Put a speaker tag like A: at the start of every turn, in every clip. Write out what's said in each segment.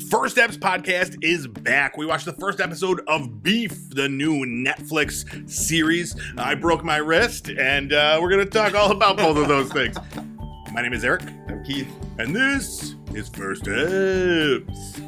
A: First Steps podcast is back. We watched the first episode of Beef, the new Netflix series. I broke my wrist, and we're going to talk all about both of those things. My name is Eric.
B: I'm Keith.
A: And this is First Steps.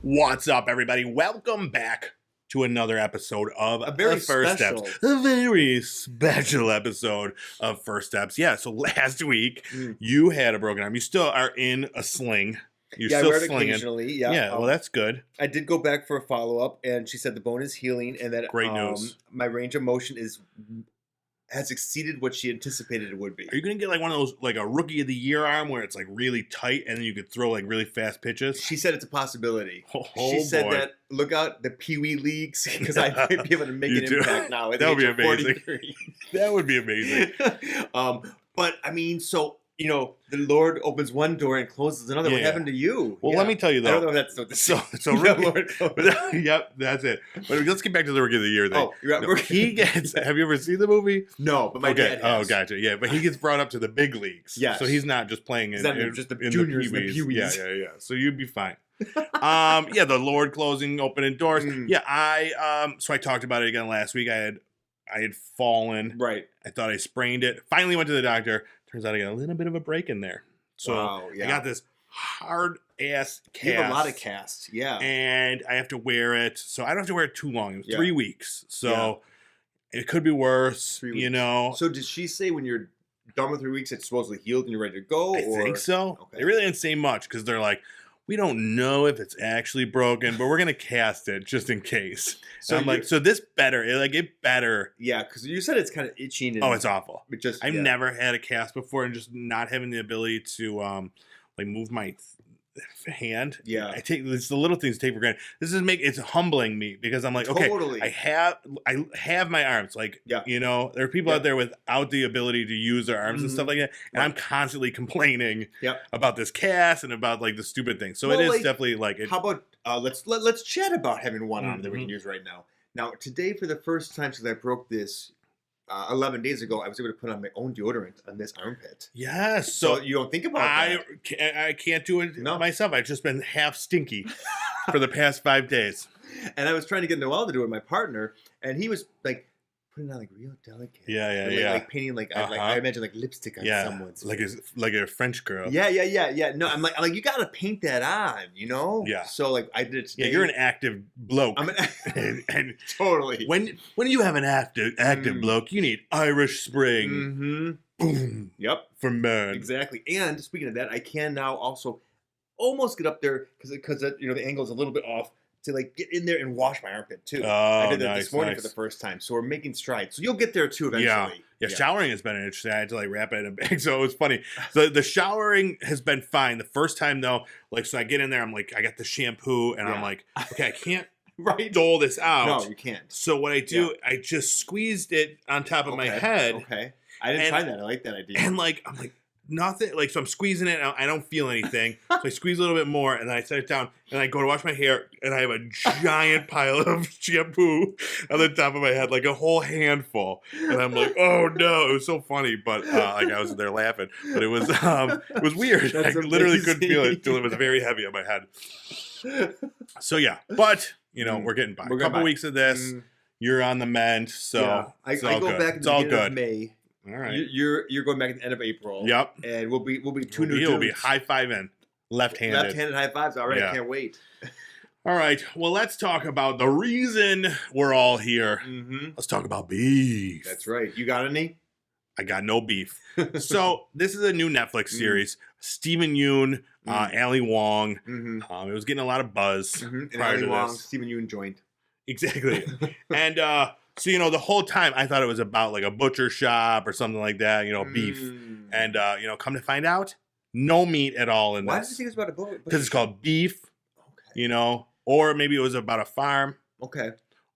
A: What's up, everybody? Welcome back to another episode of First Steps. A very special episode of First Steps. Yeah, so last week, you had a broken arm. You still are in a sling. You're still slinging.
B: Occasionally,
A: yeah. Well, that's good.
B: I did go back for a follow-up, and she said the bone is healing, and that
A: great news.
B: My range of motion has exceeded what she anticipated it would be.
A: Are you going to get like one of those, like a rookie of the year arm where it's like really tight and then you could throw like really fast pitches?
B: She said it's a possibility.
A: She
B: said that, look out, the Pee Wee leagues, because I might be able to make an impact now.
A: That would be amazing. That would be amazing.
B: But, I mean, so, you know, the Lord opens one door and closes another. Yeah. What happened to you?
A: Well, let me tell you, though.
B: I don't know if that's
A: so rookie, yep, that's it. But let's get back to the rookie of the year thing.
B: Oh, you're right.
A: He gets, have you ever seen the movie?
B: No, but my dad has.
A: Oh, gotcha. Yeah, but he gets brought up to the big leagues.
B: Yes.
A: So he's not just playing in
B: just the juniors, the Pee-wees.
A: Yeah. So you'd be fine. The Lord closing, opening doors. Yeah, so I talked about it again last week. I had fallen.
B: Right.
A: I thought I sprained it. Finally went to the doctor. Turns out I got a little bit of a break in there. So I got this hard ass cast.
B: You have a lot of casts, yeah.
A: And I have to wear it. So I don't have to wear it too long. It was 3 weeks. So it could be worse,
B: 3 weeks.
A: You know.
B: So did she say when you're done with 3 weeks it's supposedly healed and you're ready to go?
A: I think so.
B: Okay.
A: They really didn't say much because they're like, we don't know if it's actually broken, but we're going to cast it just in case. So I'm like, so this better. It better.
B: Yeah, because you said it's kind of itching.
A: And it's awful.
B: I've
A: never had a cast before, and just not having the ability to move my hand.
B: Yeah.
A: It's the little things to take for granted. It's humbling me because I'm like,
B: totally.
A: Okay, I have my arms. Like, you know, there are people out there without the ability to use their arms and stuff like that. And I'm constantly complaining about this cast and about like the stupid things. So it is definitely like it.
B: How about let's chat about having one arm that we can use right now. Now, today for the first time since I broke this 11 days ago, I was able to put on my own deodorant on this armpit.
A: Yes.
B: So you don't think about that.
A: I can't do it myself. I've just been half stinky for the past 5 days.
B: And I was trying to get Noel to do it, my partner, and he was like putting on like real delicate.
A: Yeah.
B: Like painting I imagine like lipstick on someone's face.
A: Like a French girl.
B: Yeah. No, I'm like you gotta paint that on, you know?
A: Yeah.
B: So like I did it today.
A: Yeah, you're an active bloke.
B: and totally.
A: When you have an active bloke, you need Irish Spring.
B: Mm-hmm.
A: Boom.
B: Yep.
A: For men.
B: Exactly. And speaking of that, I can now also almost get up there because the angle is a little bit off. To like get in there and wash my armpit too. I did that this morning for the first time, so we're making strides. So you'll get there too eventually. Yeah.
A: Showering has been interesting. I had to like wrap it in a bag, so it was funny. The showering has been fine. The first time though, so I get in there, I'm like, I got the shampoo, and I'm like, okay, I can't dole this out.
B: No, you can't.
A: So what I do, I just squeezed it on top of my head.
B: Okay, I didn't try that. I like that idea.
A: And I'm like. Nothing, so I'm squeezing it, and I don't feel anything. So I squeeze a little bit more, and then I set it down, and I go to wash my hair, and I have a giant pile of shampoo on the top of my head, like a whole handful. And I'm like, oh no, it was so funny, but I was there laughing, but it was weird. I literally couldn't feel it until it was very heavy on my head. So yeah, but we're getting by. A couple weeks of this, you're on the mend, so
B: I go back in the beginning of May.
A: All right.
B: You're going back at the end of April.
A: Yep.
B: And we'll be two new dudes.
A: We'll be high-fiving left-handed.
B: Left-handed high fives. All right. Yeah. I can't wait.
A: All right. Well, let's talk about the reason we're all here. Mm-hmm. Let's talk about beef.
B: That's right. You got any?
A: I got no beef. So this is a new Netflix series. Steven Yuen, Ali Wong. Mm-hmm. It was getting a lot of buzz prior to this.
B: Steven Yuen joined.
A: Exactly. And so, the whole time I thought it was about like a butcher shop or something like that, beef. And, come to find out, no meat at all in this.
B: Why did you think it was about a butcher?
A: Because it's called beef, or maybe it was about a farm.
B: Okay.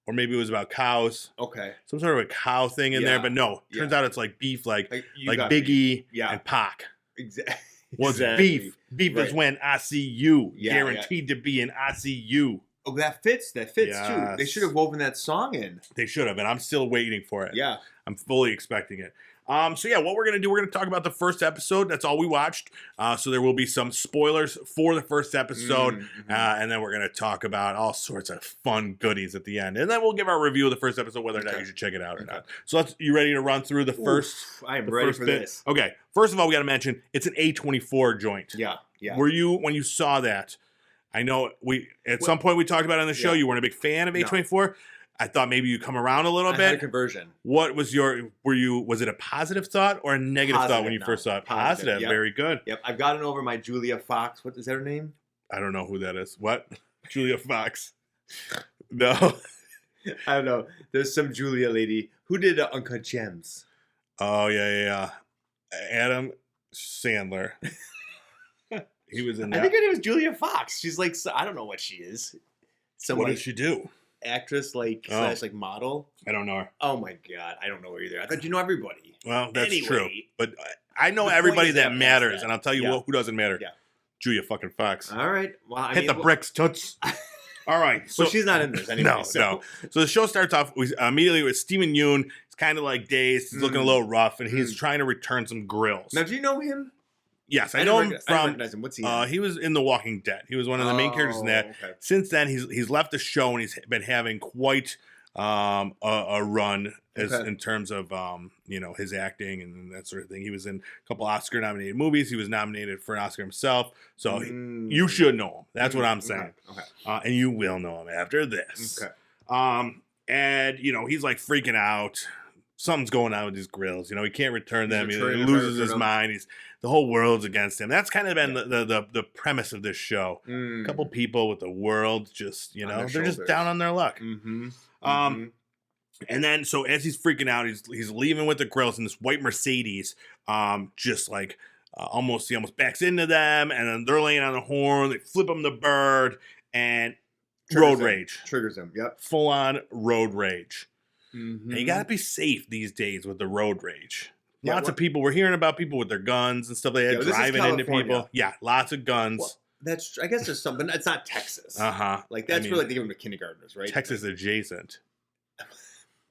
A: Or maybe it was about cows.
B: Okay.
A: Some sort of a cow thing in there, but no. Turns out it's like beef, like Biggie and Pac.
B: Exactly.
A: Well, it's beef. Beef is when I see you. Guaranteed to be in ICU.
B: Oh, that fits too.
A: Yes.
B: They should have woven that song in.
A: They should have, and I'm still waiting for it.
B: Yeah.
A: I'm fully expecting it. So yeah, what we're gonna do, we're gonna talk about the first episode. That's all we watched. So there will be some spoilers for the first episode, and then we're gonna talk about all sorts of fun goodies at the end, and then we'll give our review of the first episode, whether or not you should check it out or not. So you ready to run through the first?
B: I am ready for this.
A: Okay. First of all, we got to mention it's an A24 joint.
B: Yeah.
A: Were you, when you saw that? I know some point we talked about it on the show. You weren't a big fan of A24. No. I thought maybe you come around a little bit.
B: I had a conversion.
A: What was was it a positive thought or a negative thought when you first saw it? Positive. Yep. Very good.
B: Yep. I've gotten over my Julia Fox. What is that her name?
A: I don't know who that is. What? Julia Fox. No.
B: I don't know. There's some Julia lady who did Uncut Gems.
A: Oh, yeah. Adam Sandler. He was in that.
B: I think her name was Julia Fox. She's like, I don't know what she is.
A: What did she do?
B: Actress slash model.
A: I don't know her.
B: Oh my god, I don't know her either. I thought you know everybody.
A: Well, that's true. But I know everybody that matters, and I'll tell you who doesn't matter.
B: Yeah.
A: Julia fucking Fox.
B: All right. Well,
A: Hit the bricks, toots. All right.
B: So she's not in this anyway.
A: No. So the show starts off immediately with Steven Yuen. He's kind of like dazed. He's looking a little rough, and he's trying to return some grills.
B: Now, do you know him?
A: Yes, I know him from.
B: I recognize him. What's he in?
A: He was in The Walking Dead. He was one of the main characters in that.
B: Okay.
A: Since then, he's left the show, and he's been having quite a run in terms of his acting and that sort of thing. He was in a couple Oscar-nominated movies. He was nominated for an Oscar himself. So you should know him. That's what I'm saying.
B: Okay.
A: And you will know him after this.
B: Okay.
A: And he's like freaking out. Something's going on with these grills. He can't return them. He loses his mind. The whole world's against him. That's kind of been the premise of this show. A couple people with the world just, they're just down on their luck. And then, so as he's freaking out, he's leaving with the grills in this white Mercedes, just like he almost backs into them, and then they're laying on the horn. They flip him the bird, and road rage
B: triggers him. Yep,
A: full on road rage. And you gotta be safe these days with the road rage. Lots of people. We're hearing about people with their guns and stuff like that, driving into people. Yeah, lots of guns.
B: Well, I guess there's something. It's not Texas. Like that's where they give them to kindergartners, right?
A: Texas adjacent.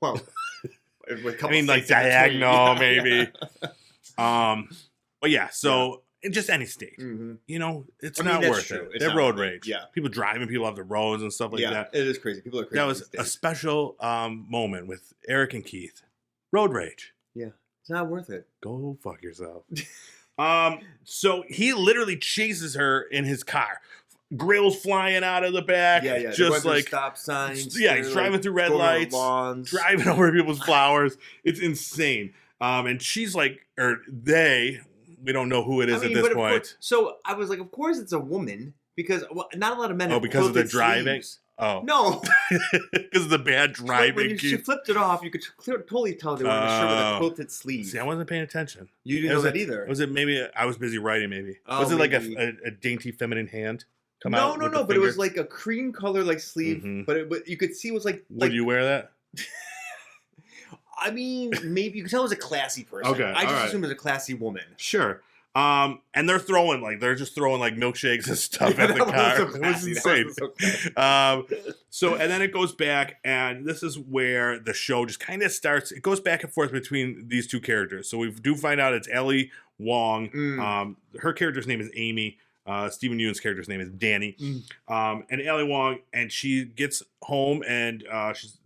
B: Well,
A: like diagonal, maybe. But yeah, so in just any state, it's not worth it. They're road rage.
B: Yeah,
A: people driving people off the roads and stuff like that.
B: It is crazy. People are crazy.
A: That was a special moment with Eric and Keith. Road rage.
B: Yeah, it's not worth it.
A: Go fuck yourself. So he literally chases her in his car. Grills flying out of the back.
B: Yeah.
A: Just like
B: stop signs.
A: Yeah, he's driving through red lights, driving over people's flowers. It's insane. And she's like, we don't know who it is at this point.
B: So I was like, of course it's a woman because not a lot of men.
A: Because of the driving.
B: Sleeves.
A: Oh
B: no,
A: because of the bad driving.
B: When she flipped it off, you could totally tell they were in a shirt with a quilted sleeve.
A: See, I wasn't paying attention.
B: You didn't know that either.
A: Was it maybe I was busy writing? Maybe was it like a dainty feminine hand?
B: No, but it was like a cream color sleeve, but you could see it was like.
A: Would you wear that?
B: I mean, maybe you could tell it was a classy person.
A: Okay,
B: I just assumed it was a classy woman.
A: Sure. And they're just throwing milkshakes and stuff at the car. It was insane. So and then it goes back, and this is where the show just kind of starts. It goes back and forth between these two characters. So we do find out it's Ali Wong. Her character's name is Amy. Steven Yeun's character's name is Danny. And Ali Wong, and she gets home, and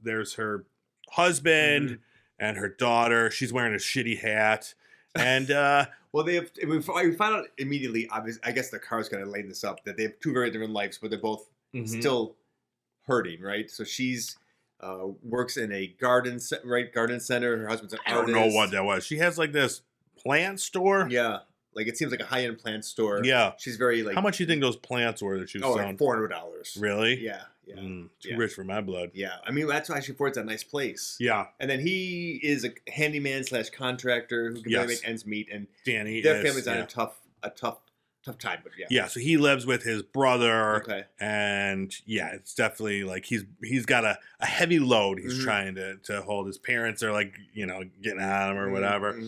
A: there's her husband and her daughter. She's wearing a shitty hat. And
B: well, we found out immediately. I guess the car's going to lay this up that they have two very different lives, but they're both still hurting, right? So she's works in a garden center. Her husband's an artist.
A: I don't know what that was. She has this plant store.
B: Yeah, it seems like a high-end plant store.
A: Yeah,
B: she's very
A: How much do you think those plants were that she was selling?
B: $400.
A: Really?
B: Yeah.
A: Too rich for my blood.
B: Yeah, I mean that's why she affords that nice place.
A: Yeah,
B: and then he is a handyman / contractor who can really make ends meet, and
A: Danny,
B: their family's on a tough time. But
A: yeah. So he lives with his brother.
B: Okay,
A: and it's definitely he's got a heavy load. He's trying to hold. His parents are getting at him or whatever.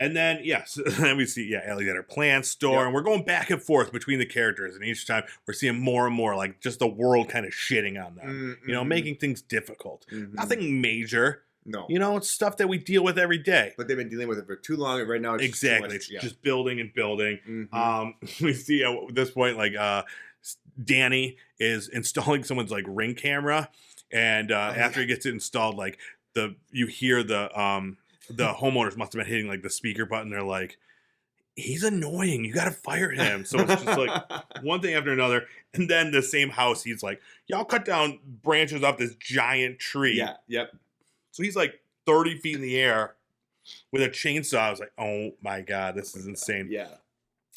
A: And then, yes, then we see, Ellie's at her plant store, and we're going back and forth between the characters, and each time we're seeing more and more, like, just the world kind of shitting on them, making things difficult. Nothing major.
B: No.
A: It's stuff that we deal with every day.
B: But they've been dealing with it for too long, and right now it's
A: exactly.
B: Just
A: it's just building and building. We see at this point, like, Danny is installing someone's, like, Ring camera, and after he gets it installed, like, you hear the homeowners must have been hitting, like, the speaker button. They're like, he's annoying. You got to fire him. So it's just like one thing after another. And then the same house, he's like, y'all cut down branches off this giant tree.
B: Yeah. Yep.
A: So he's like 30 feet in the air with a chainsaw. I was like, oh my God, this is insane.
B: Yeah.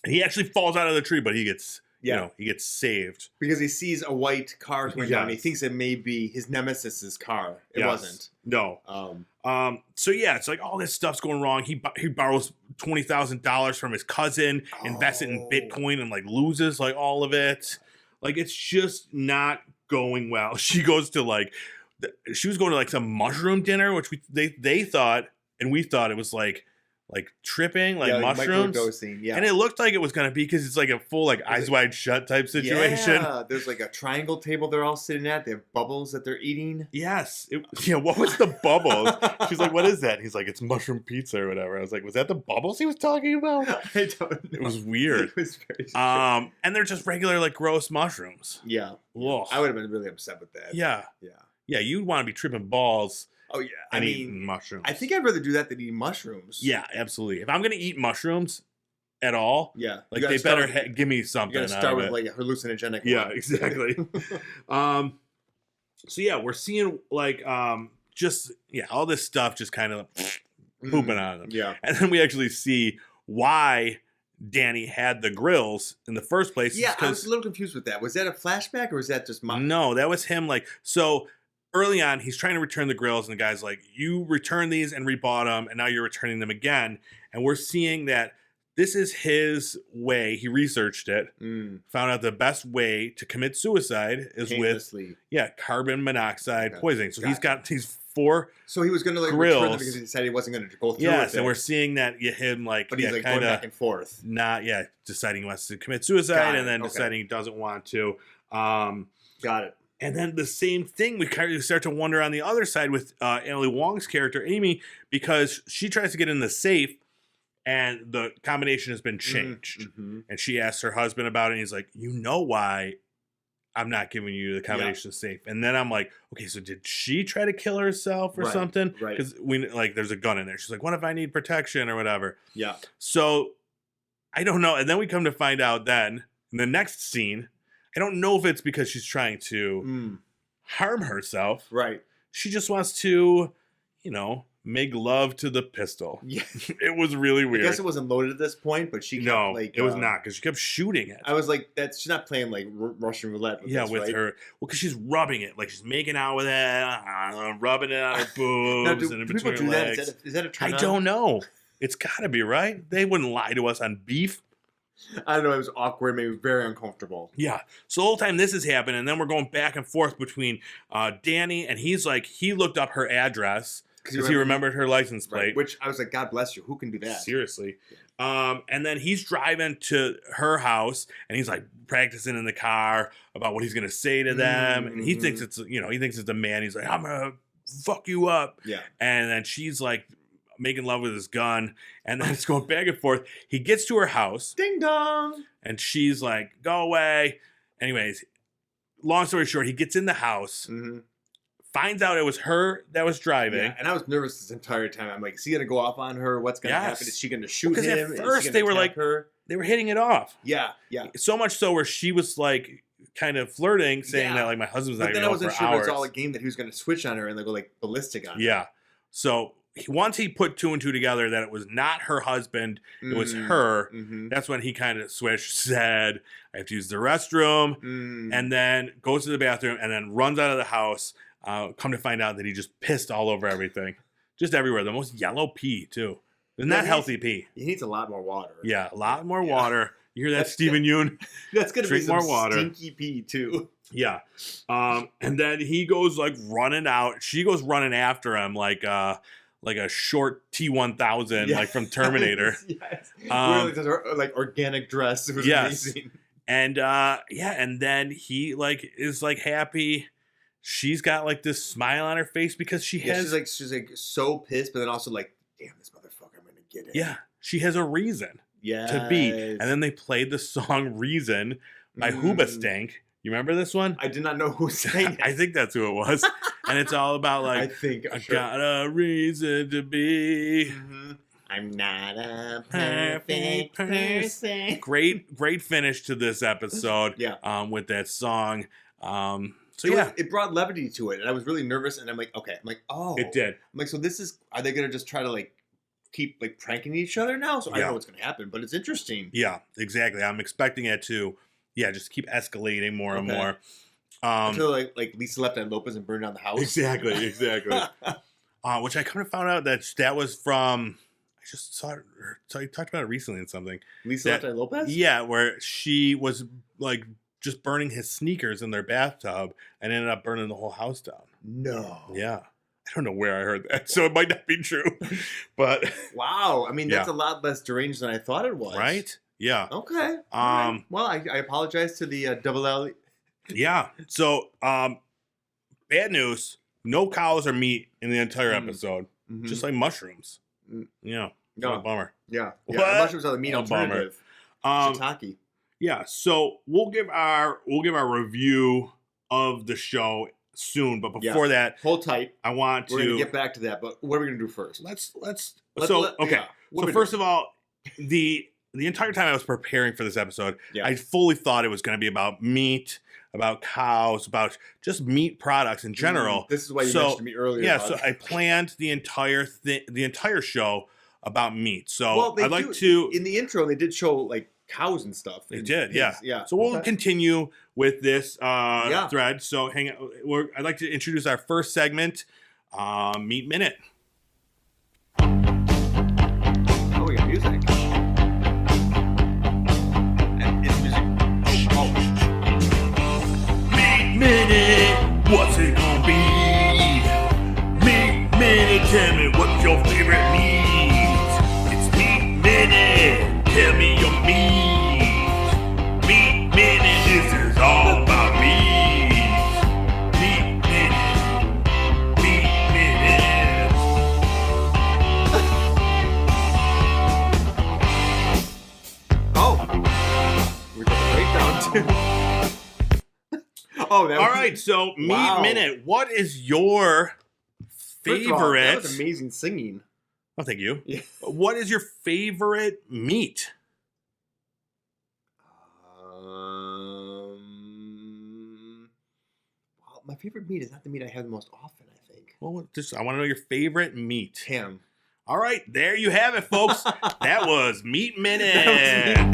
A: And he actually falls out of the tree, but he gets, he gets saved.
B: Because he sees a white car going down. He thinks it may be his nemesis's car. It wasn't.
A: No. So it's like all this stuff's going wrong. He borrows $20,000 from his cousin, invests it in Bitcoin, and, like, loses, like, all of it. Like, it's just not going well. She goes to, like, she was going to, like, some mushroom dinner, which they thought, and we thought it was like tripping, like mushrooms.
B: Microdosing,
A: And it looked like it was going to be because it's like a full, like, eyes wide shut type situation.
B: Yeah, there's like a triangle table they're all sitting at. They have bubbles that they're eating.
A: Yes. What was the bubbles? She's like, what is that? He's like, it's mushroom pizza or whatever. I was like, was that the bubbles he was talking about?
B: I don't know.
A: It was weird.
B: It was very strange.
A: And they're just regular, like, gross mushrooms.
B: Yeah.
A: Ugh.
B: I would have been really upset with that.
A: Yeah. Yeah, you'd want to be tripping balls.
B: Oh, yeah.
A: I mean, eating mushrooms.
B: I think I'd rather do that than eat mushrooms.
A: Yeah, absolutely. If I'm going to eat mushrooms at all, like, they better give me something.
B: You got to start with, like, a hallucinogenic one.
A: Yeah, exactly. So, we're seeing, like, all this stuff just kind of pooping on them.
B: Yeah.
A: And then we actually see why Danny had the grills in the first place.
B: Yeah, I was a little confused with that. Was that a flashback or was that just
A: No, that was him, like, so early on, he's trying to return the grills, and the guy's like, you returned these and rebought them, and now you're returning them again. And we're seeing that this is his way. He researched it, found out the best way to commit suicide is
B: painlessly.
A: with carbon monoxide poisoning. So he's got these 4
B: So he was going to, like,
A: grills.
B: return them because he decided he wasn't going to go through with it.
A: Yes, and we're seeing that him, like,
B: but he's like going back and forth.
A: Deciding he wants to commit suicide and then deciding he doesn't want to.
B: Got it.
A: And then the same thing, we kind of start to wonder on the other side with Ali Wong's character, Amy, because she tries to get in the safe, and the combination has been changed. And she asks her husband about it, and he's like, you know why I'm not giving you the combination safe. And then I'm like, okay, so did she try to kill herself or something?
B: Right.
A: Because there's a gun in there. She's like, what if I need protection or whatever?
B: Yeah.
A: So I don't know. And then we come to find out then in the next scene, I don't know if it's because she's trying to harm herself.
B: Right.
A: She just wants to, make love to the pistol.
B: Yeah.
A: It was really weird.
B: I guess it wasn't loaded at this point, but she kept,
A: it was not, because she kept shooting it.
B: I was like, she's not playing, like, Russian roulette with this,
A: with her. Well, because she's rubbing it. Like, she's making out with it, rubbing it on her boobs and in between her legs.
B: Is that a turn on?
A: I don't know. It's got to be, right? They wouldn't lie to us on beef.
B: I don't know. It was awkward, maybe very uncomfortable.
A: Yeah. So the whole time this is happening, and then we're going back and forth between Danny, and he's like, he looked up her address because he remembered her license plate.
B: Right, which I was like, God bless you. Who can do that?
A: Seriously. And then he's driving to her house, and he's like practicing in the car about what he's going to say to them. And he thinks it's, he thinks it's a man. He's like, I'm going to fuck you up.
B: Yeah.
A: And then she's like, making love with his gun, and then it's going back and forth. He gets to her house.
B: Ding dong.
A: And she's like, go away. Anyways, long story short, he gets in the house, finds out it was her that was driving.
B: Yeah, and I was nervous this entire time. I'm like, is he going to go off on her? What's going to happen? Is she going to shoot him?
A: Because at first they were like, they were hitting it off.
B: Yeah, yeah.
A: So much so where she was like, kind of flirting, saying that like my husband's not going to go for hours. But then I wasn't sure
B: it was all a game that he was going to switch on her and like go like ballistic on her.
A: Yeah. So once he put 2 and 2 together that it was not her husband, it was her, that's when he kind of switched, said, I have to use the restroom, and then goes to the bathroom and then runs out of the house. Come to find out that he just pissed all over everything. Just everywhere. The most yellow pee, too. Not healthy pee.
B: He needs a lot more water.
A: Yeah, a lot more water. You hear that, Steven Yuen?
B: That's going to be some
A: more water.
B: Stinky pee, too.
A: Yeah. And then he goes, like, running out. She goes running after him, like like a short T-1000, like from Terminator.
B: Yes. Really, like organic dress. It was amazing.
A: And and then he like is like happy. She's got like this smile on her face because she has.
B: She's like so pissed, but then also like, damn, this motherfucker, I'm gonna get it.
A: Yeah, she has a reason to be. And then they played the song "Reason" by Hoobastank. You remember this one?
B: I did not know who sang it.
A: I think that's who it was. And it's all about like, I got a reason to be.
B: I'm not a perfect person.
A: Great finish to this episode. With that song. It
B: brought levity to it, and I was really nervous. And I'm like, oh,
A: it did.
B: I'm like, so this is. Are they gonna just try to like keep like pranking each other now? So I don't know what's gonna happen, but it's interesting.
A: Yeah, exactly. I'm expecting it to, just keep escalating more and more.
B: Until like Lisa left at Lopez and burned down the house.
A: Exactly. Which I kind of found out that was from. I just saw it. So you talked about it recently in something.
B: Lisa left at Lopez.
A: Yeah, where she was like just burning his sneakers in their bathtub and ended up burning the whole house down.
B: No.
A: Yeah. I don't know where I heard that, so it might not be true. But
B: wow, I mean that's a lot less deranged than I thought it was.
A: Right? Yeah.
B: Okay. Right. Well, I apologize to the double L.
A: Yeah. So, bad news: no cows or meat in the entire episode. Just like mushrooms. Yeah.
B: No.
A: Bummer.
B: Yeah. Mushrooms are the meat alternative. Shiitake.
A: Yeah. So we'll give our review of the show soon, but before that,
B: hold tight.
A: We're
B: gonna get back to that, but what are we gonna do first?
A: So first of all, the entire time I was preparing for this episode, I fully thought it was going to be about meat, about cows, about just meat products in general.
B: This is why you mentioned to me earlier.
A: Yeah, so I planned the entire show about meat. So I'd like to
B: in the intro they did show like cows and stuff.
A: They did, yeah. So we'll continue with this thread. So hang on. I'd like to introduce our first segment, Meat Minute.
B: Oh, we got music.
A: Meat Minute, what's it gonna be? Meat Minute, tell me what's your favorite meat? It's Meat Minute, tell me your meat. Meat Minute, this is all about meat. Meat Minute, Meat Minute.
B: We got the breakdown too. All
A: right, so Meat Minute. What is your favorite?
B: That was amazing singing.
A: Oh, thank you.
B: Yeah.
A: What is your favorite meat?
B: Well, my favorite meat is not the meat I have the most often, I think.
A: Well, I want to know your favorite meat.
B: Ham.
A: All right, there you have it, folks. That was Meat Minute.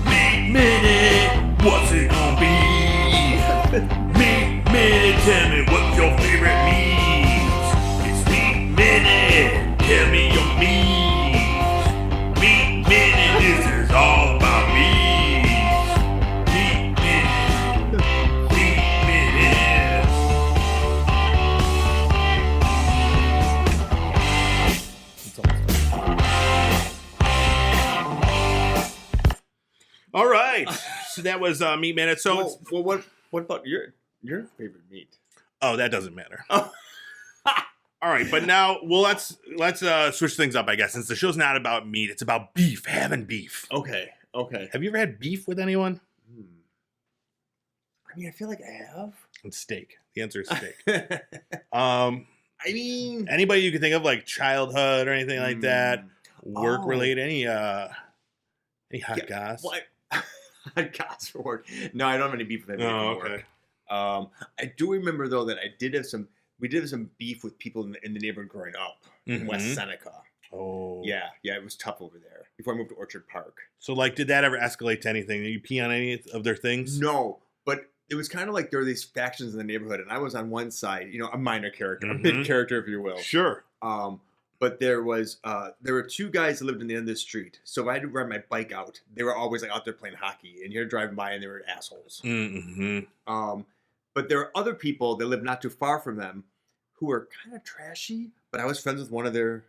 A: Meat Minute, what's it gonna be? Meat Minute, tell me what's your favorite meat? It's Meat Minute, tell me your meat. Meat Minute, this is all about meat. Meat Minute, Meat Minute. All right, so that was Meat Minute. So,
B: what about your favorite meat?
A: Oh, that doesn't matter. Oh. All right, but now, let's switch things up, I guess. Since the show's not about meat, it's about beef. Having beef.
B: Okay.
A: Have you ever had beef with anyone?
B: I mean, I feel like I have.
A: It's steak. The answer is steak.
B: I mean,
A: anybody you can think of, like childhood or anything like that, work related, any hot goss?
B: What? Hot goss for work? No, I don't have any beef with anybody for work. I do remember though that we did have some beef with people in the neighborhood growing up in West Seneca.
A: Oh.
B: Yeah, it was tough over there before I moved to Orchard Park.
A: So, like, did that ever escalate to anything? Did you pee on any of their things?
B: No, but it was kind of like there were these factions in the neighborhood, and I was on one side, a minor character, a mid character, if you will.
A: Sure.
B: But there were two guys that lived in the end of the street. So if I had to ride my bike out, they were always like out there playing hockey, and you're driving by, and they were assholes.
A: Mm-hmm.
B: But there are other people that live not too far from them who were kind of trashy. But I was friends with one of their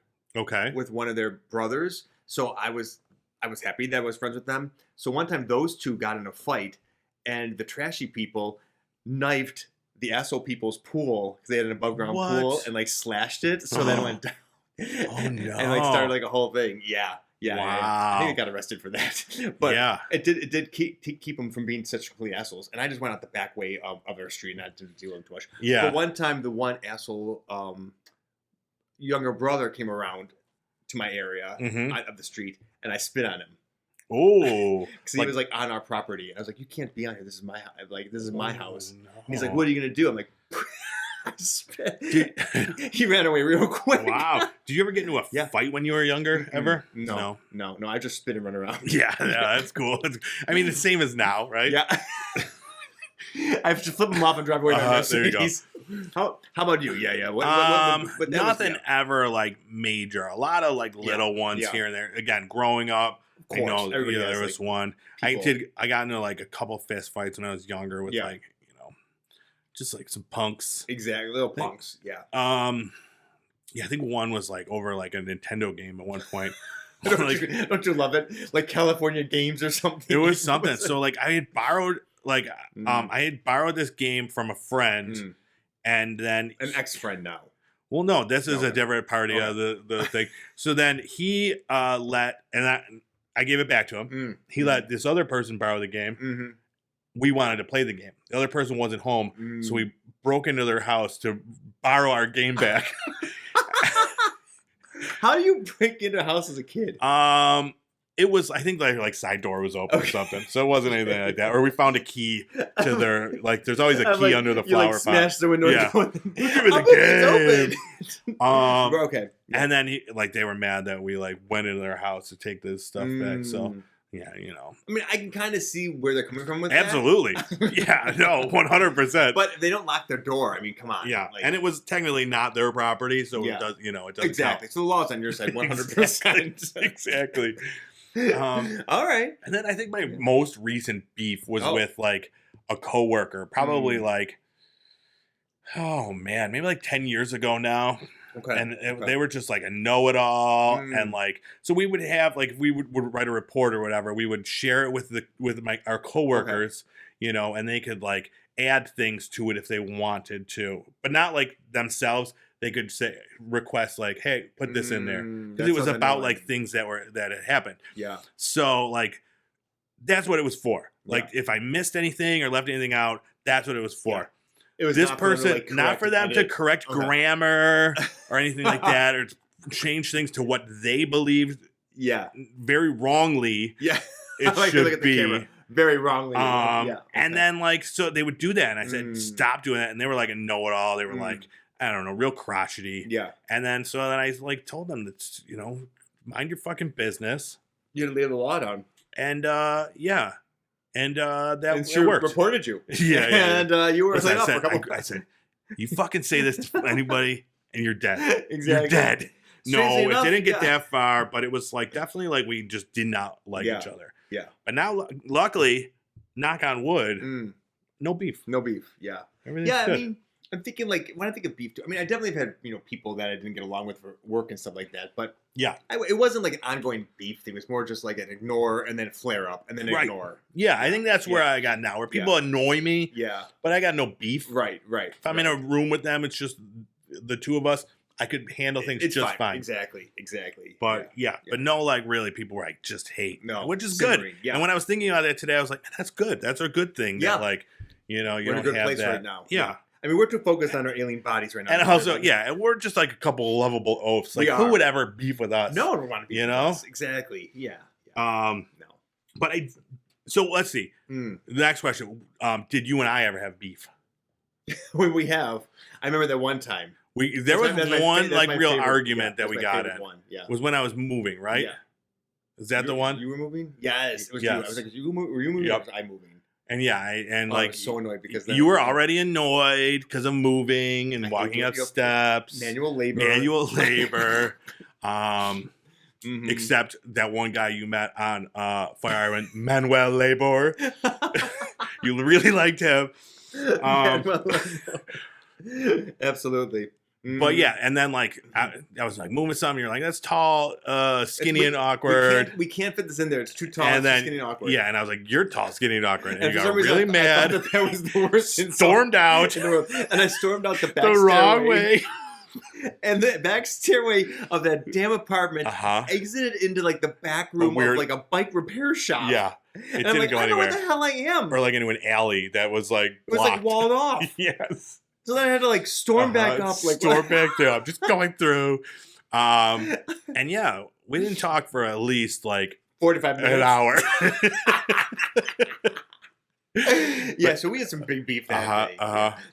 B: brothers, so I was happy that I was friends with them. So one time those two got in a fight, and the trashy people knifed the asshole people's pool because they had an above ground pool and like slashed it, so then it went down.
A: Oh no!
B: And like started like a whole thing. Yeah.
A: Wow.
B: I think they got arrested for that. But it did keep them from being such complete assholes. And I just went out the back way of our street and I didn't deal with them too much.
A: Yeah.
B: But one time, the one asshole younger brother came around to my area of the street, and I spit on him.
A: Oh,
B: because he was like on our property. And I was like, "You can't be on here. This is my house. Like this is my house."
A: No.
B: And he's like, "What are you gonna do?" I'm like, he ran away real quick.
A: Wow. Did you ever get into a fight when you were younger? Ever?
B: No. I just spit and run around.
A: Yeah, that's cool. I mean, the same as now, right?
B: Yeah. I have to flip them off and drive away.
A: There you go.
B: How about you? Yeah.
A: But nothing ever like major. A lot of like little ones here and there. Again, growing up, I know there was like one. People. I got into like a couple fist fights when I was younger with like, just like some punks.
B: Exactly, little punks. Yeah.
A: I think one was like over like a Nintendo game at one point.
B: Don't you love it? Like California Games or something.
A: It was something. So like I had borrowed this game from a friend, and then
B: an ex-friend now.
A: Well, no, this is a different party of the thing. So then he I gave it back to him. He let this other person borrow the game. We wanted to play the game. The other person wasn't home, so we broke into their house to borrow our game back.
B: How do you break into a house as a kid?
A: It was, I think, like side door was open or something, so it wasn't anything like that. Or we found a key to their There's always a key under the flower pot.
B: Smash the window.
A: Yeah, give me the game.
B: Okay.
A: And then they were mad that we went into their house to take this stuff back. So. Yeah, I
B: mean, I can kind of see where they're coming from with
A: Absolutely.
B: that.
A: Yeah, no, 100%.
B: But they don't lock their door. I mean, come on.
A: Yeah, and it was technically not their property, so it does, it doesn't
B: exactly.
A: count.
B: So the law's on your side, 100%.
A: Exactly.
B: All right.
A: And then I think my most recent beef was with a coworker, probably maybe 10 years ago now.
B: Okay.
A: And they were just a know-it-all, and so we would have if we would write a report or whatever, we would share it with our coworkers, and they could add things to it if they wanted to, but not themselves. They could request hey, put this in there, because it was about things that had happened.
B: Yeah.
A: So that's what it was for. If I missed anything or left anything out, that's what it was for.
B: Yeah. It was
A: this person, not for them to correct grammar or anything like that, or change things to what they believed.
B: Yeah,
A: very wrongly.
B: Yeah,
A: it should be
B: very wrongly.
A: And then so they would do that, and I said, "Stop doing that." And they were a know-it-all. They were I don't know, real crotchety.
B: Yeah.
A: And then I told them that mind your fucking business.
B: You didn't lay the law down.
A: And yeah. And that
B: she
A: worked.
B: Reported you.
A: Yeah.
B: And you were laid off for a couple
A: I said, you fucking say this to anybody and you're dead.
B: Exactly.
A: You're dead.
B: Strangely enough,
A: it didn't get that far, but it was definitely we just did not like each other.
B: Yeah.
A: But now, luckily, knock on wood, no beef.
B: No beef. Yeah.
A: Everything's good.
B: I mean, I'm thinking when I think of beef, I mean, I definitely have had people that I didn't get along with for work and stuff like that. But
A: yeah,
B: it wasn't an ongoing beef thing. It was more just an ignore and then flare up and then ignore.
A: Yeah, I think that's where I got now, where people annoy me.
B: Yeah,
A: but I got no beef.
B: Right.
A: If I'm in a room with them, it's just the two of us. I could handle things just fine.
B: Exactly.
A: But but no, really, people were just hate.
B: No,
A: which is good. Yeah. And when I was thinking about that today, I was like, man, that's good. That's a good thing.
B: Yeah.
A: That, you
B: we're
A: don't
B: in a good
A: have
B: place
A: that
B: right now.
A: Yeah.
B: I mean, we're too focused on our alien bodies right now.
A: And also, and we're just a couple lovable oafs. Who would ever beef with us?
B: No one would want to beef with us. Exactly. Yeah.
A: No. But so let's see. The next question. Did you and I ever have beef?
B: When we have. I remember that one time.
A: There was one real argument that we got in.
B: Yeah.
A: Was when I was moving, right?
B: Yeah.
A: Is that the one?
B: You were moving? Yes. It was
A: yes.
B: you. I was like, were you moving or was I moving?
A: And
B: I was so annoyed because
A: you were already annoyed because of moving and walking up steps,
B: manual labor.
A: Except that one guy you met on Fire Island, Manuel Labor. You really liked him.
B: Absolutely.
A: But yeah, and then like I was like moving something. You're like, that's tall, skinny, and awkward.
B: We can't fit this in there. It's too tall.
A: And
B: it's too skinny and awkward.
A: Yeah, and I was like, you're tall, skinny, and awkward. And you
B: for
A: got really mad.
B: I thought that was the worst.
A: Stormed out.
B: And I stormed out the back
A: the wrong way.
B: And the back stairway of that damn apartment exited into like the back room of like a bike repair shop.
A: Yeah.
B: It didn't go anywhere. I don't know where the hell I am.
A: Or like into an alley that was like
B: blocked. It was like walled off.
A: Yes.
B: So then I had to like storm back up. Like
A: storm back up. Just going through. And yeah, we didn't talk for at least like
B: 45 minutes.
A: An hour.
B: Yeah, so we had some big beef that day.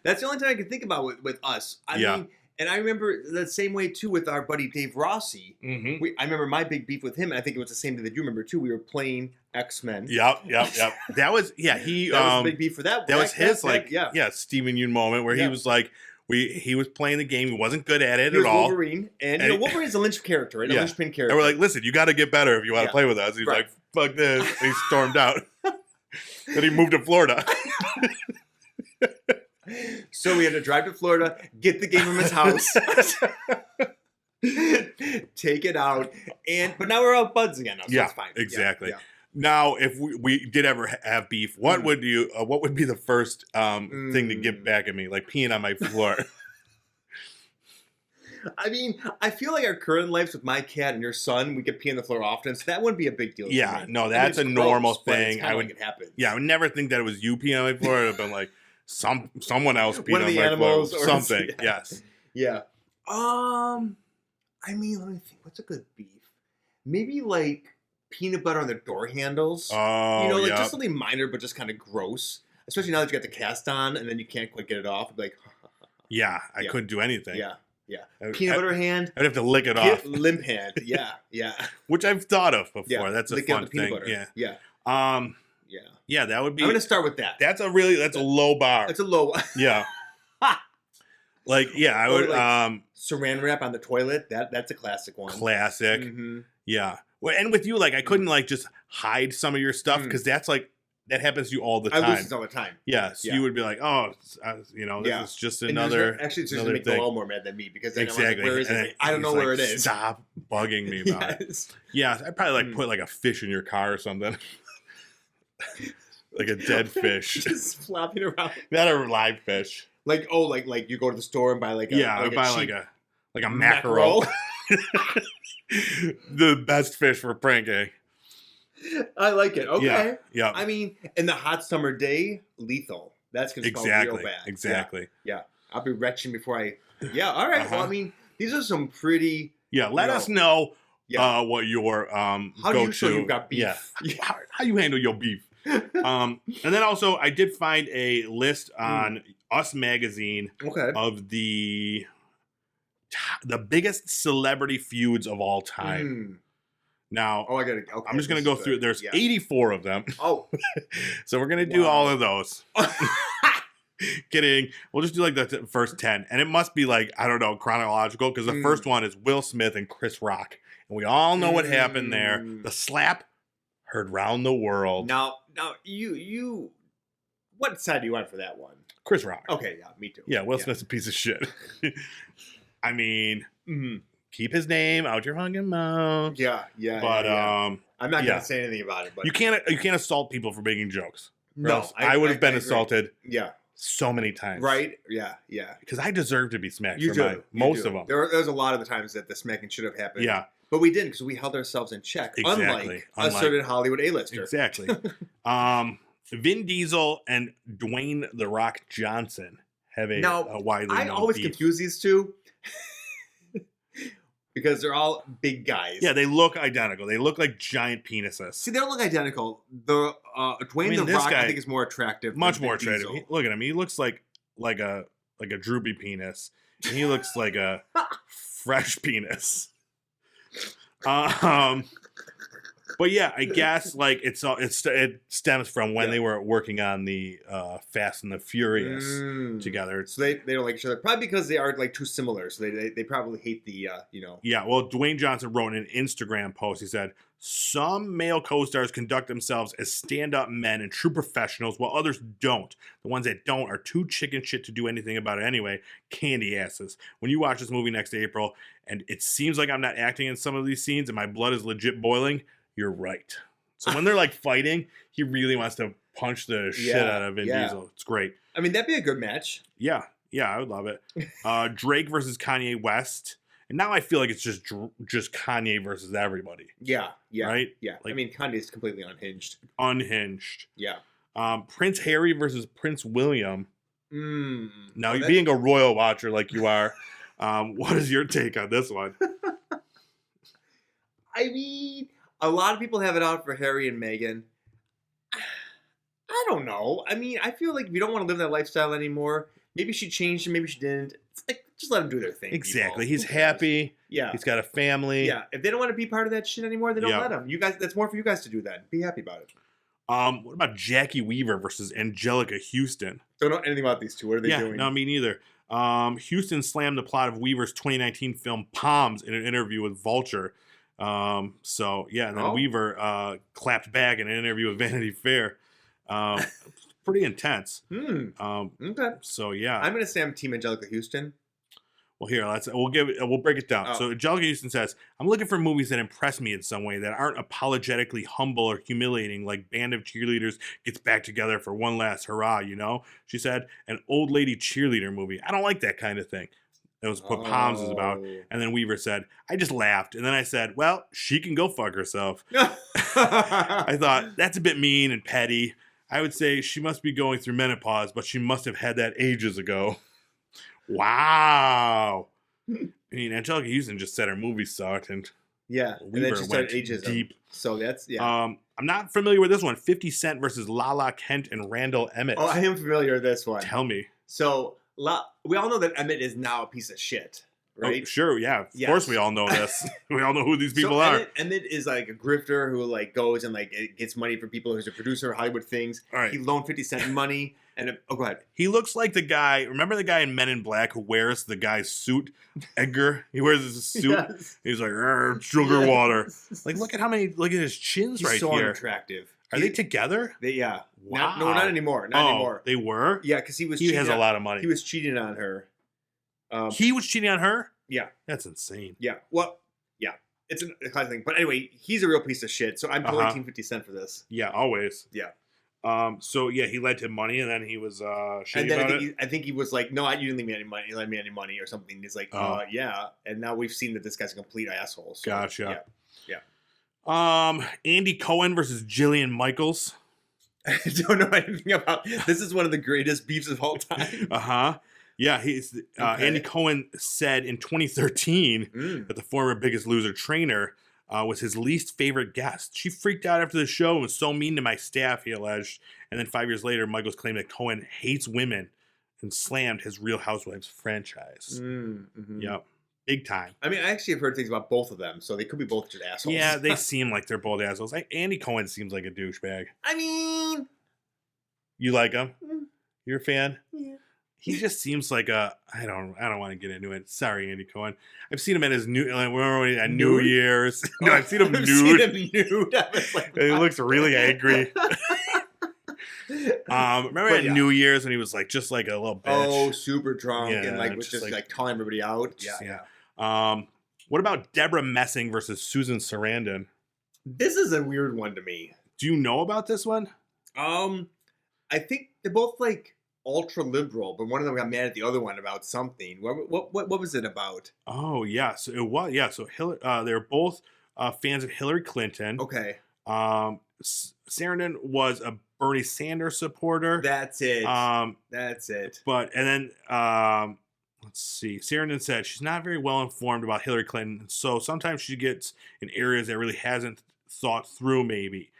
B: That's the only time I can think about with us. I mean, and I remember the same way too with our buddy Dave Rossi. I remember my big beef with him, and I think it was the same thing that you remember too. We were playing X-Men.
A: Yep. That was
B: that was a big beef for that.
A: That was his Steven Yuen moment where he was like, he was playing the game, he wasn't good at it at all.
B: Wolverine, and Wolverine's a linchpin character, right? A linchpin character.
A: And we're like, listen, you got to get better if you want to play with us. He's like, fuck this. And he stormed out. Then he moved to Florida.
B: So we had to drive to Florida, get the game from his house, take it out, but now we're out buds again. So it's fine.
A: Exactly. Yeah. Now, if we did ever have beef, what would be the first thing to get back at me? Like peeing on my floor.
B: I mean, I feel like our current lives with my cat and your son, we could pee on the floor often, so that wouldn't be a big deal.
A: Yeah, no, that's a normal thing.
B: I would happen.
A: Yeah, I would never think that it was you peeing on my floor. It would have been like someone else peeing
B: One of
A: on
B: the
A: my
B: animals
A: floor. Something. Yes.
B: Yeah. I mean, let me think. What's a good beef? Maybe like peanut butter on the door handles.
A: Oh,
B: just something minor, but just kind of gross. Especially now that you got the cast on, and then you can't quite get it off. It'd be like,
A: I couldn't do anything.
B: Yeah. Peanut butter hand.
A: I'd have to lick it off.
B: Limp hand. Yeah.
A: Which I've thought of before.
B: Yeah.
A: That's a
B: lick
A: fun
B: thing.
A: Yeah.
B: Yeah,
A: that would be.
B: I'm gonna start with that.
A: That's a low bar.
B: It's a low.
A: Yeah. I would.
B: Saran wrap on the toilet. That's a classic one.
A: Classic. Yeah. Well, and with you, like I couldn't like just hide some of your stuff because that's like. That happens to you all the time.
B: I lose this all the time.
A: Yeah, so you would be like, oh, this is just another.
B: Actually, it's just to make the all more mad than me because then
A: exactly.
B: I'm like, where is it? I don't know where it is.
A: Stop bugging me about it. Yeah, I'd probably like put like a fish in your car or something, like a dead fish,
B: just flopping around.
A: Not a live fish.
B: Like you go to the store and buy like
A: a mackerel. The best fish for pranking.
B: I like it. Okay.
A: Yeah.
B: I mean, in the hot summer day, lethal. That's going to smell real bad.
A: Exactly.
B: Yeah. I'll be retching before I... Yeah, all right. Well, I mean, these are some pretty...
A: Yeah, let us know what your
B: How do you show you've got beef?
A: Yeah. How you handle your beef. And then also, I did find a list on Us Magazine of the biggest celebrity feuds of all time. Now, I'm just going to go through. There's 84 of them.
B: Oh.
A: So we're going to do all of those. Kidding. We'll just do like the first 10. And it must be like, I don't know, chronological. Because the first one is Will Smith and Chris Rock. And we all know what happened there. The slap heard round the world.
B: Now, you... What side do you want for that one?
A: Chris Rock.
B: Okay, yeah, me too.
A: Yeah, Will Smith's a piece of shit. I mean... Keep his name out your fucking mouth.
B: Yeah.
A: But
B: I'm not gonna say anything about it. But
A: you can't assault people for making jokes.
B: No,
A: I would have been assaulted.
B: Yeah.
A: So many times.
B: Right. Yeah.
A: Because I deserve to be smacked.
B: Most
A: of them.
B: There's a lot of the times that the smacking should have happened.
A: Yeah.
B: But we didn't because we held ourselves in check.
A: Exactly.
B: Unlike a certain Hollywood A-lister.
A: Exactly. Vin Diesel and Dwayne "The Rock" Johnson have a widely known
B: I always
A: beef.
B: confuse these two. Because they're all big guys.
A: Yeah, they look identical. They look like giant penises.
B: See, they don't look identical. The Dwayne "The Rock" I think is more attractive.
A: Much more attractive. Look at him. He looks like a droopy penis. And he looks like a fresh penis. But yeah, I guess like it stems from when they were working on the Fast and the Furious together.
B: So they don't like each other, probably because they are like too similar. So they probably hate the
A: Yeah, well, Dwayne Johnson wrote in an Instagram post. He said, "Some male co-stars conduct themselves as stand-up men and true professionals, while others don't. The ones that don't are too chicken shit to do anything about it anyway. Candy asses. When you watch this movie next April, and it seems like I'm not acting in some of these scenes, and my blood is legit boiling, you're right." So when they're like fighting, he really wants to punch the shit out of Vin Diesel. It's great.
B: I mean, that'd be a good match.
A: Yeah, I would love it. Drake versus Kanye West. And now I feel like it's just Kanye versus everybody.
B: Yeah.
A: Right?
B: Yeah.
A: Like,
B: I mean, Kanye's completely unhinged.
A: Yeah. Prince Harry versus Prince William. Now,
B: Oh,
A: being a royal watcher like you are, what is your take on this one?
B: I mean, a lot of people have it out for Harry and Meghan. I don't know. I mean, I feel like if you don't want to live that lifestyle anymore, maybe she changed and maybe she didn't. It's like, just let them do their thing.
A: Exactly. He's happy.
B: Yeah.
A: He's got a family.
B: Yeah. If they don't want to be part of that shit anymore, then don't let them. You guys, that's more for you guys to do then. Be happy about it.
A: What about Jackie Weaver versus Angelica Houston?
B: Don't know anything about these two. What are they doing?
A: No, me neither. Houston slammed the plot of Weaver's 2019 film Palms in an interview with Vulture. And then Weaver clapped back in an interview with Vanity Fair. Pretty intense.
B: Okay.
A: So yeah,
B: I'm gonna say I'm Team Angelica Houston.
A: Well, here we'll break it down. So Angelica Houston says, "I'm looking for movies that impress me in some way, that aren't apologetically humble or humiliating, like Band of Cheerleaders gets back together for one last hurrah, you know?" She said, "An old lady cheerleader movie. I don't like that kind of thing." That was what Palms is about. And then Weaver said, "I just laughed." And then I said, "Well, she can go fuck herself." I thought, that's a bit mean and petty. I would say she must be going through menopause, but she must have had that ages ago. Wow. I mean, Angelica Houston just said her movie sucked, and
B: Weaver
A: and then she started
B: ageism. Deep. So that's
A: I'm not familiar with this one. 50 Cent versus Lala Kent and Randall Emmett.
B: Oh, I am familiar with this one.
A: Tell me.
B: So we all know that Emmett is now a piece of shit, right?
A: Oh, sure, yeah. Of course we all know this. We all know who these people are.
B: Emmett is like a grifter who like goes and like gets money from people who's a producer of Hollywood things.
A: All right.
B: He loaned 50 Cent money. And go ahead.
A: He looks like the guy. Remember the guy in Men in Black who wears the guy's suit? Edgar. He wears his suit. Yes. He's like sugar water. Like look at his chins. He's right so here.
B: Unattractive.
A: Are they together?
B: Wow. Not anymore. Not anymore.
A: They were.
B: Yeah, because
A: he has a lot of money.
B: He was cheating on her.
A: He was cheating on her.
B: Yeah,
A: that's insane.
B: Yeah. Well, yeah, it's a kind of thing. But anyway, he's a real piece of shit. So I'm totally Team 50 Cent for this.
A: Yeah, always.
B: Yeah.
A: He lent him money, and then he was shitty about it.
B: I think he was like, "No, you didn't lend me any money. You lent me any money or something." He's like, yeah." And now we've seen that this guy's a complete asshole. So,
A: gotcha.
B: Yeah.
A: Andy Cohen versus Jillian Michaels.
B: I don't know anything about. This is one of the greatest beefs of all time.
A: Yeah, he's Andy Cohen said in 2013 that the former Biggest Loser trainer was his least favorite guest. "She freaked out after the show and was so mean to my staff," he alleged. And then 5 years later, Michaels claimed that Cohen hates women and slammed his Real Housewives franchise. Yep. Big time.
B: I mean, I actually have heard things about both of them, so they could be both just assholes.
A: Yeah, they seem like they're both assholes. Andy Cohen seems like a douchebag.
B: I mean...
A: You like him? You're a fan? Yeah. He just seems like I don't want to get into it. Sorry, Andy Cohen. I've seen him at his New Year's. No, I've seen him nude. He looks really angry. Remember at New Year's when he was like just like a little bitch?
B: Oh, super drunk and like was just like calling everybody out. Yeah.
A: What about Deborah Messing versus Susan Sarandon?
B: This is a weird one to me.
A: Do you know about this one?
B: I think they're both like ultra liberal, but one of them got mad at the other one about something. What was it about?
A: Oh yeah, so it was So they're both fans of Hillary Clinton.
B: Okay.
A: Sarandon was a Bernie Sanders supporter.
B: That's it. That's it.
A: But and then let's see. Sarandon said she's not very well informed about Hillary Clinton, so sometimes she gets in areas that really hasn't thought through. Maybe.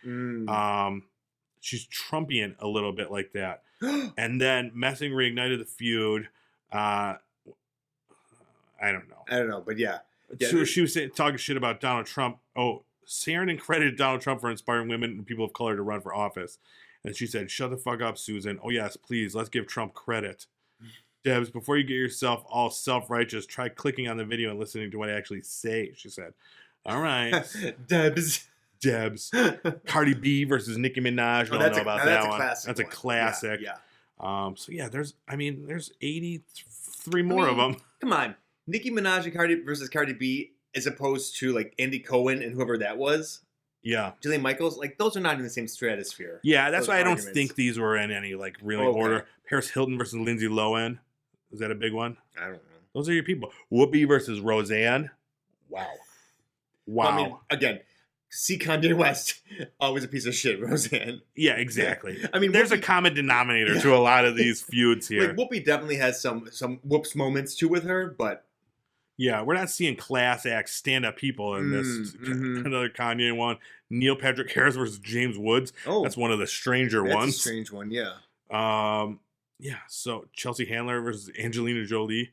A: She's Trumpian a little bit like that. And then Messing reignited the feud. I don't know.
B: But yeah.
A: So she was talking shit about Donald Trump. Oh, Sarandon credited Donald Trump for inspiring women and people of color to run for office. And she said, shut the fuck up, Susan. Oh, yes, please. Let's give Trump credit. Debs, before you get yourself all self-righteous, try clicking on the video and listening to what I actually say, she said. All right.
B: Debs.
A: Cardi B versus Nicki Minaj. Don't know about that one. That's a classic.
B: Yeah.
A: So yeah, there's 83 more of them.
B: Come on. Nicki Minaj and Cardi versus Cardi B as opposed to like Andy Cohen and whoever that was.
A: Yeah.
B: Jillian Michaels, like those are not in the same stratosphere.
A: Yeah, that's why I don't think these were in any like really order. Paris Hilton versus Lindsay Lohan. Is that a big one?
B: I don't know.
A: Those are your people. Whoopi versus Roseanne. Wow.
B: Well, I mean, again, see Kanye West, always a piece of shit, Roseanne.
A: Yeah, exactly.
B: I mean,
A: there's a common denominator to a lot of these feuds here.
B: Like Whoopi definitely has some whoops moments too with her, but
A: yeah, we're not seeing class act stand up people in this. Another Kanye one. Neil Patrick Harris versus James Woods. Oh, that's one of the stranger ones.
B: That's a strange one, yeah.
A: Yeah. So Chelsea Handler versus Angelina Jolie.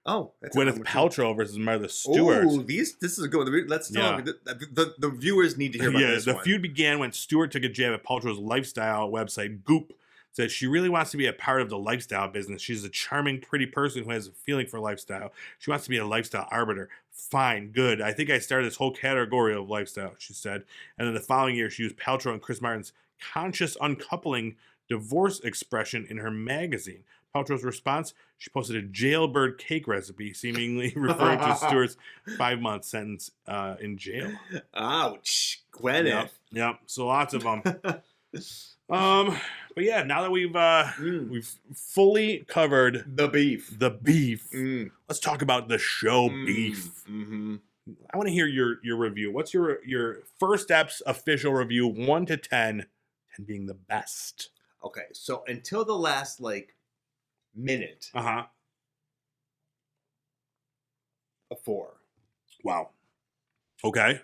B: Oh, that's
A: Gwyneth Paltrow versus Martha Stewart.
B: Oh, this is a good one. Let's talk. The viewers need to hear about this.
A: The feud began when Stewart took a jab at Paltrow's lifestyle website, Goop. Said she really wants to be a part of the lifestyle business. She's a charming, pretty person who has a feeling for lifestyle. She wants to be a lifestyle arbiter. Fine, good. I think I started this whole category of lifestyle, she said. And then the following year, she used Paltrow and Chris Martin's conscious uncoupling divorce expression in her magazine. Paltrow's response, she posted a jailbird cake recipe, seemingly referring to Stewart's 5-month sentence in jail.
B: Ouch. Gwyneth.
A: Yep. So lots of them. But yeah, now that we've fully covered
B: the beef,
A: let's talk about the show Beef.
B: Mm-hmm.
A: I want to hear your review. What's your first steps official review, 1 to 10, 10 being the best?
B: Okay, so until the last minute, a 4.
A: Wow. Okay.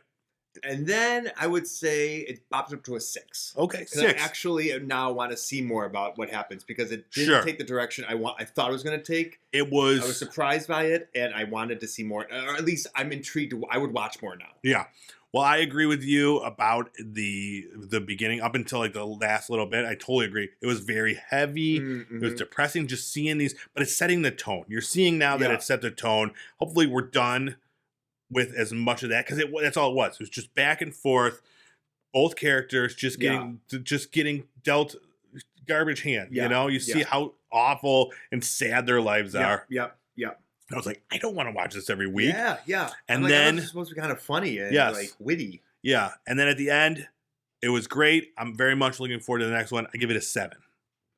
B: And then I would say it pops up to a 6.
A: Okay, 6.
B: I actually now want to see more about what happens because it didn't take the direction I thought it was going to take. I was surprised by it, and I wanted to see more, or at least I'm intrigued. I would watch more now.
A: Yeah. Well, I agree with you about the beginning up until the last little bit. I totally agree. It was very heavy. Mm-hmm. It was depressing just seeing these, but it's setting the tone. You're seeing now that it set the tone. Hopefully, we're done with as much of that because that's all it was. It was just back and forth. Both characters just getting dealt garbage hand.
B: Yeah.
A: You see how awful and sad their lives are.
B: Yep.
A: I was like, I don't want to watch this every week.
B: Yeah.
A: And then
B: it's supposed to be kind of funny and witty.
A: Yeah. And then at the end, it was great. I'm very much looking forward to the next one. I give it a 7.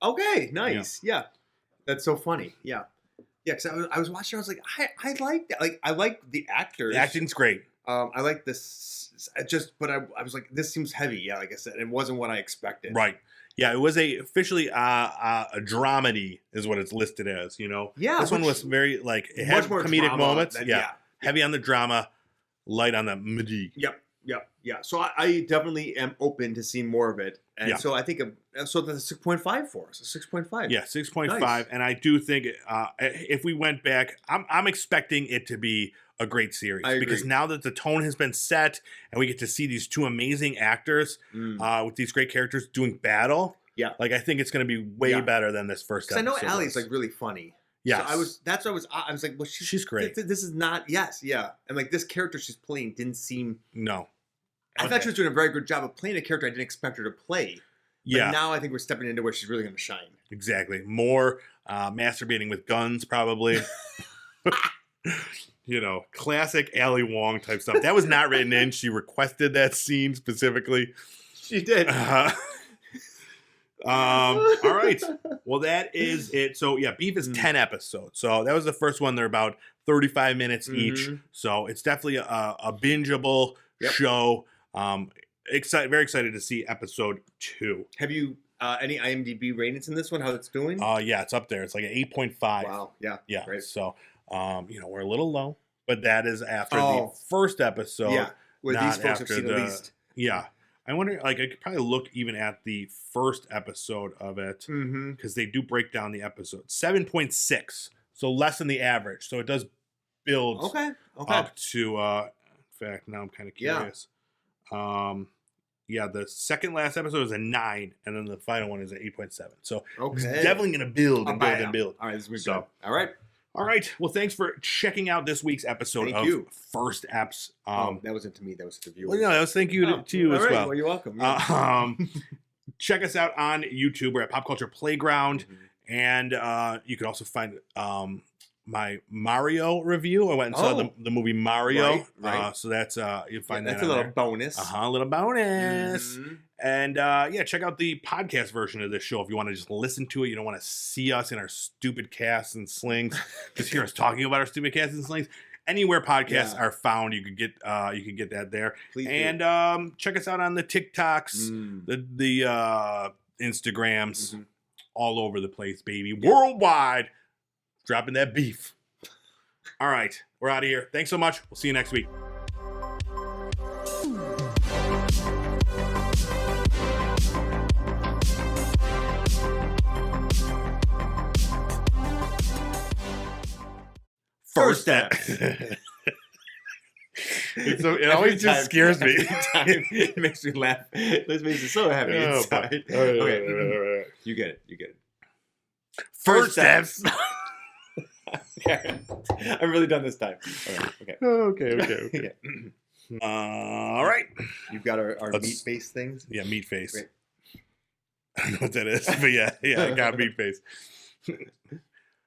B: Okay, nice. Yeah. That's so funny. Yeah. Yeah, because I was watching, I was like, I like that. Like, I like the actors.
A: The acting's great.
B: I like this. But I was like, this seems heavy. Yeah, like I said, it wasn't what I expected.
A: Right. Yeah, it was officially a dramedy is what it's listed as.
B: Yeah.
A: This one was very it had comedic moments. Heavy on the drama, light on the midi.
B: Yep. So I definitely am open to seeing more of it, and so I think that's a 6.5 for us. A 6.5.
A: Yeah, 6.5, nice. And I do think if we went back, I'm expecting it to be a great series because now that the tone has been set and we get to see these two amazing actors with these great characters doing battle.
B: Yeah,
A: I think it's going to be way better than this first episode.
B: Because I know Allie's really funny.
A: Yeah,
B: so I was like, well, she's great. This is not, and this character she's playing didn't seem.
A: No,
B: I thought she was doing a very good job of playing a character I didn't expect her to play.
A: Yeah,
B: but now I think we're stepping into where she's really going to shine.
A: Exactly, more masturbating with guns, probably. Classic Ali Wong type stuff. That was not written in. She requested that scene specifically.
B: She did.
A: All right. Well, that is it. So yeah, Beef is 10 episodes. So that was the first one. They're about 35 minutes each. So it's definitely a bingeable show. Very excited to see episode 2.
B: Have you any IMDb ratings in this one? How it's doing?
A: Yeah, it's up there. It's like an 8.5.
B: Wow. Yeah.
A: Great. So we're a little low, but that is after the first episode.
B: Yeah. Where these folks have seen the least.
A: Yeah. I wonder, I could probably look even at the first epised of it because they do break down the episode. 7.6, so less than the average. So it does build up to, in fact, now I'm kind of curious. Yeah, the second last episode is a 9, and then the final one is an 8.7. So it's
B: Okay.
A: definitely going to build and build and build.
B: All right, this is
A: So-
B: good. All right.
A: All right. Well, thanks for checking out this week's episode
B: Thank
A: of
B: you.
A: First Apps.
B: That wasn't to me. That was to the viewers.
A: Well, no, that was thank you to you
B: all
A: as
B: right.
A: well.
B: Well, you're welcome. Yeah.
A: Check us out on YouTube. We're at Pop Culture Playground.
B: Mhm.
A: And you can also find my Mario review. I went and saw the movie Mario.
B: Right.
A: So that's you'll find that
B: that's a
A: on
B: little
A: there.
B: bonus.
A: A little bonus.
B: Mhm.
A: And check out the podcast version of this show if you want to just listen to it. You don't want to see us in our stupid casts and slings. Just hear us talking about our stupid casts and slings. Anywhere podcasts are found, you could get that there.
B: Please do.
A: And check us out on the TikToks, the Instagrams, all over the place, baby, worldwide. Dropping that beef. All right, we're out of here. Thanks so much. We'll see you next week. First step. It always just scares me.
B: It makes me laugh. This makes me so happy inside. Okay. You get it.
A: First steps.
B: Okay. I'm really done this time. All right. Okay.
A: Okay. All right.
B: You've got our meat-based things?
A: Yeah, meat face.
B: Great.
A: I don't know what that is, but yeah, I got meat face.